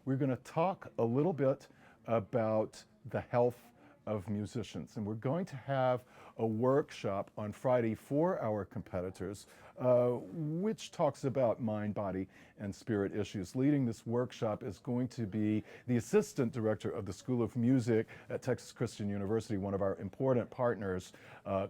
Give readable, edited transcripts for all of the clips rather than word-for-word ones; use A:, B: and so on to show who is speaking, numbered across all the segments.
A: we're going to talk a little bit about the health of musicians. And we're going to have a workshop on Friday for our competitors, which talks about mind, body, and spirit issues. Leading this workshop is going to be the Assistant Director of the School of Music at Texas Christian University, one of our important partners,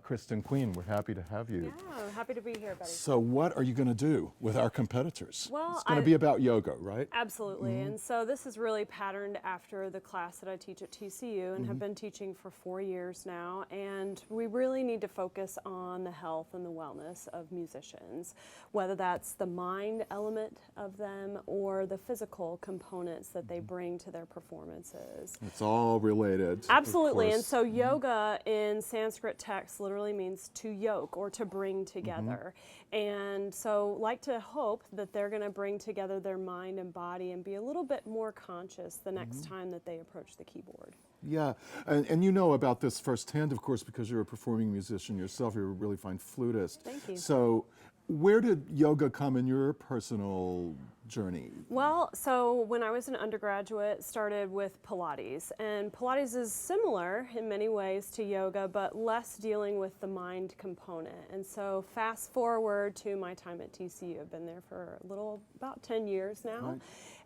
A: Kristen Queen. We're happy to have you.
B: Yeah, happy to be here, Buddy.
A: So what are you going to do with our competitors?
B: Well,
A: it's going to be about yoga, right?
B: Absolutely. And so this is really patterned after the class that I teach at TCU and have been teaching for 4 years now. And we really need to focus on the health and the wellness of musicians, whether that's the mind element of them or the physical components that they bring to their performances.
A: It's all related.
B: Absolutely. And so yoga in Sanskrit text literally means to yoke or to bring together. And so like to hope that they're going to bring together their mind and body and be a little bit more conscious the next time that they approach the keyboard.
A: Yeah, and you know about this firsthand, of course, because you're a performing musician yourself. You're a really fine flutist.
B: Thank you.
A: So where did yoga come in your personal journey?
B: Well, so when I was an undergraduate, started with Pilates. And Pilates is similar in many ways to yoga, but less dealing with the mind component. And so fast forward to my time at TCU. I've been there for about 10 years now.
A: Right.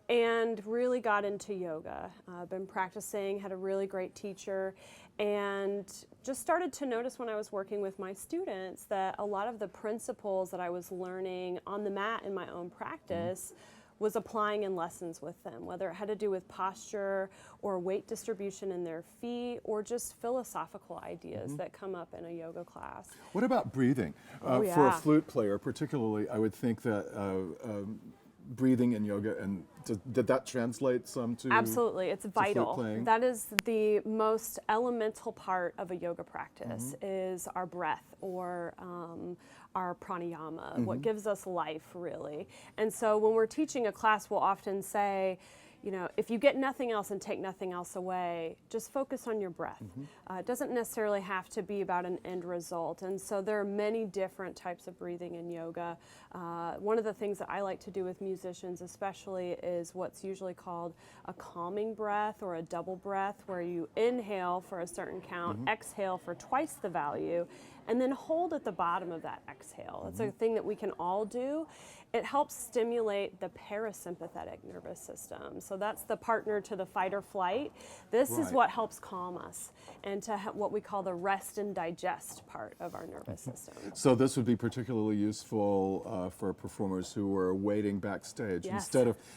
B: And really got into yoga. I've been practicing, had a really great teacher, and just started to notice when I was working with my students that a lot of the principles that I was learning on the mat in my own practice was applying in lessons with them, whether it had to do with posture or weight distribution in their feet or just philosophical ideas that come up in a yoga class.
A: What about breathing? For a flute player, particularly, I would think that breathing in yoga, and did that translate some to?
B: Absolutely, it's vital.
A: Flute playing?
B: That is the most elemental part of a yoga practice is our breath or our pranayama, what gives us life really. And so when we're teaching a class, we'll often say, you know, if you get nothing else and take nothing else away, just focus on your breath. It doesn't necessarily have to be about an end result. And so there are many different types of breathing in yoga. One of the things that I like to do with musicians especially is what's usually called a calming breath or a double breath, where you inhale for a certain count, exhale for twice the value, and then hold at the bottom of that exhale. It's a thing that we can all do. It helps stimulate the parasympathetic nervous system. So that's the partner to the fight or flight. This is what helps calm us and to what we call the rest and digest part of our nervous system.
A: So this would be particularly useful for performers who are waiting backstage.
B: Yes.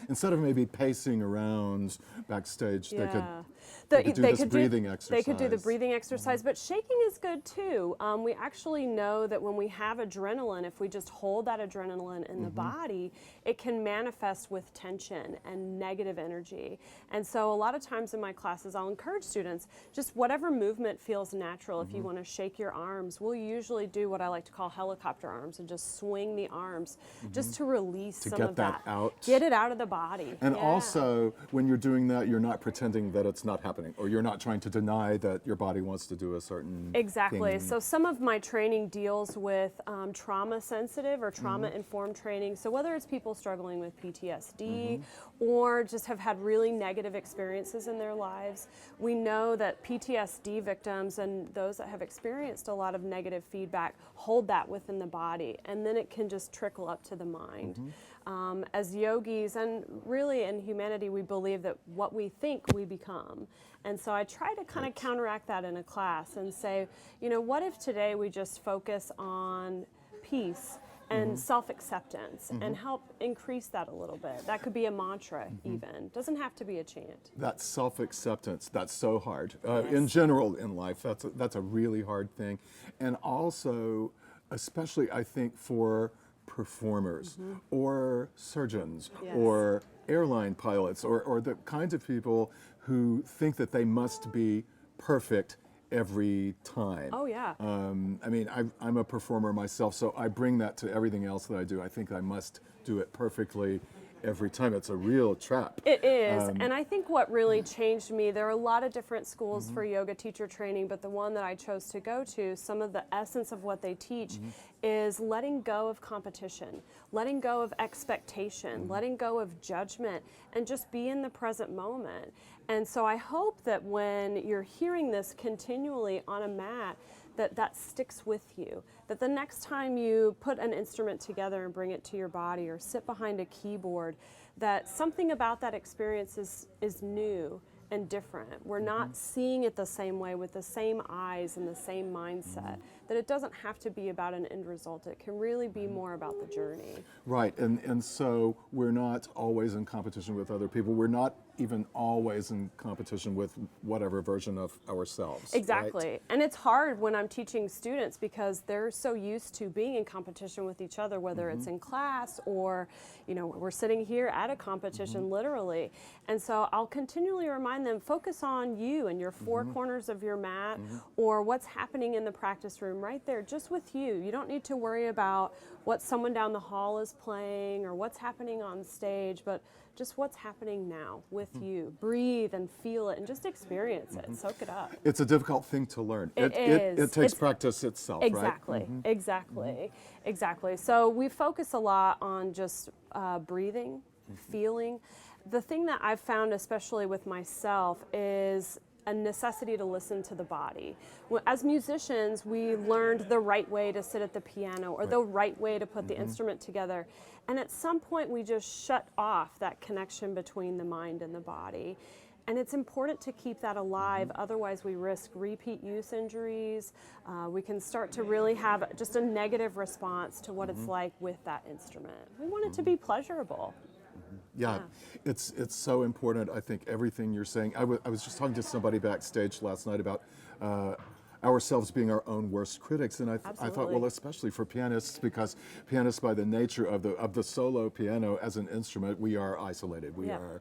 A: Instead of maybe pacing around backstage, they could do this breathing exercise.
B: They could do the breathing exercise, but shaking is good too. We actually know that when we have adrenaline, if we just hold that adrenaline in the body, it can manifest with tension and negative energy. And so a lot of times in my classes, I'll encourage students, just whatever movement feels natural. If you want to shake your arms, we'll usually do what I like to call helicopter arms and just swing the arms just to release some of that.
A: Out.
B: Get it out of the body.
A: And also, when you're doing that, you're not pretending that it's not happening, or you're not trying to deny that your body wants to do a certain
B: Exactly.
A: thing.
B: So some of my training deals with trauma sensitive or trauma informed training. So whether it's people struggling with PTSD or just have had really negative experiences in their lives, we know that PTSD victims and those that have experienced a lot of negative feedback hold that within the body, and then it can just trickle up to the mind. As yogis, and really in humanity, we believe that what we think we become. And so I try to kind of counteract that in a class and say, you know, what if today we just focus on peace and self-acceptance and help increase that a little bit. That could be a mantra even. Doesn't have to be a chant.
A: That self-acceptance, that's so hard. In general in life, that's a really hard thing. And also, especially I think for performers or surgeons or airline pilots or the kinds of people who think that they must be perfect every time.
B: Oh yeah.
A: I mean, I'm a performer myself, so I bring that to everything else that I do. I think I must do it perfectly every time. It's a real trap.
B: It is, and I think what really changed me, there are a lot of different schools for yoga teacher training, but the one that I chose to go to, some of the essence of what they teach is letting go of competition, letting go of expectation, letting go of judgment, and just be in the present moment. And so I hope that when you're hearing this continually on a mat, that sticks with you, that the next time you put an instrument together and bring it to your body or sit behind a keyboard, that something about that experience is new and different. We're not seeing it the same way with the same eyes and the same mindset, that it doesn't have to be about an end result. It can really be more about the journey.
A: Right, and so we're not always in competition with other people. We're not even always in competition with whatever version of ourselves.
B: Exactly.
A: Right?
B: And it's hard when I'm teaching students because they're so used to being in competition with each other, whether it's in class or, we're sitting here at a competition literally. And so I'll continually remind them, focus on you and your four corners of your mat or what's happening in the practice room right there, just with you. You don't need to worry about what someone down the hall is playing or what's happening on stage, but just what's happening now with you. Breathe and feel it and just experience it. Soak it up.
A: It's a difficult thing to learn.
B: It is.
A: It takes practice itself,
B: exactly,
A: right?
B: Exactly. So we focus a lot on just breathing, feeling. The thing that I've found, especially with myself, is a necessity to listen to the body. As musicians, we learned the right way to sit at the piano or the right way to put the instrument together. And at some point, we just shut off that connection between the mind and the body. And it's important to keep that alive, otherwise we risk repeat use injuries. We can start to really have just a negative response to what it's like with that instrument. We want it to be pleasurable.
A: Yeah, it's so important. I think everything you're saying. I was just talking to somebody backstage last night about ourselves being our own worst critics, and I thought, well, especially for pianists, because pianists, by the nature of the solo piano as an instrument, we are isolated. We are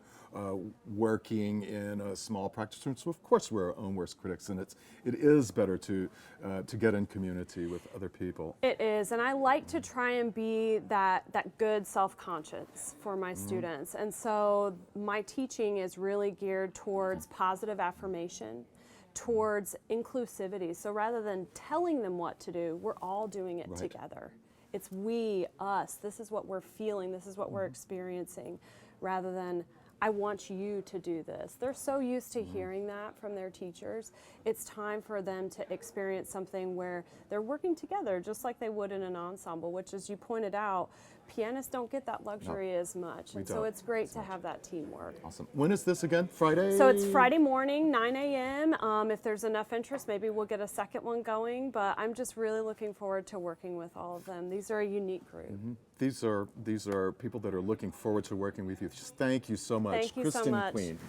A: working in a small practice room, so of course we're our own worst critics, and it is better to get in community with other people.
B: It is, and I like to try and be that good self-conscious for my students, and so my teaching is really geared towards positive affirmation, towards inclusivity. So rather than telling them what to do, we're all doing it together. It's we, us, this is what we're feeling, this is what we're experiencing, rather than I want you to do this. They're so used to hearing that from their teachers. It's time for them to experience something where they're working together just like they would in an ensemble, which, as you pointed out, pianists don't get that luxury as much. And so it's great to have that teamwork.
A: Awesome. When is this again? Friday?
B: So it's Friday morning, 9 a.m. If there's enough interest, maybe we'll get a second one going, but I'm just really looking forward to working with all of them. These are a unique group.
A: These are people that are looking forward to working with you. Just thank you so much.
B: Thank you
A: Kristen
B: so much.
A: Queen.